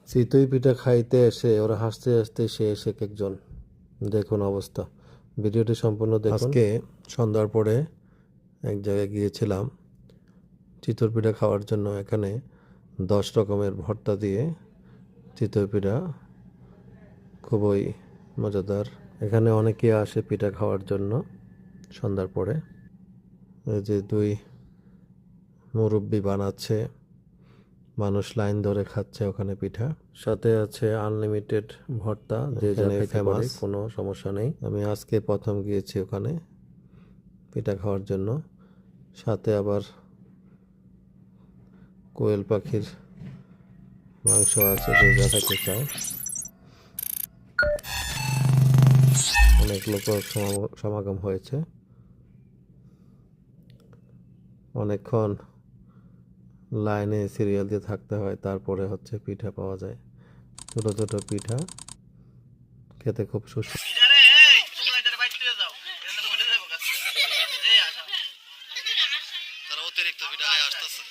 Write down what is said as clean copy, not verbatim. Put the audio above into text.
চিতই পিঠা খাইতে এসে ওরা হাসতে হাসতে শেষ এক একজন। দেখুন অবস্থা, ভিডিওটি সম্পূর্ণ দেখুন। আজকে সন্ধ্যার পরে এক জায়গায় গিয়েছিলাম চিতই পিঠা খাওয়ার জন্য। এখানে 10 রকমের ভর্তা দিয়ে চিতই পিঠা খুবই মজাদার। এখানে অনেকে আসে পিঠা খাওয়ার জন্য সন্ধ্যার পরে। এই যে 2 মুরব্বি বানাচ্ছে, মানুষ লাইন ধরে খাচ্ছে ওখানে পিঠা। সাথে আছে আনলিমিটেড ভর্তা, যে যা খেতে পারে, কোনো সমস্যা নেই। আমি আজকে প্রথম গিয়েছি ওখানে পিঠা খাওয়ার জন্য। সাথে আবার কোয়েল পাখির মাংস আছে, যে যা খেতে চায়। অনেক লোক সমাগম হয়েছে। অনেকক্ষণ লাইনে সিরিয়াল দিয়ে থাকতে হয়, তারপরে হচ্ছে পিঠা পাওয়া যায়। ছোট ছোট পিঠা, খেতে খুব সুস্বাদু। অতিরিক্ত পিঠা খাই আসতেছে।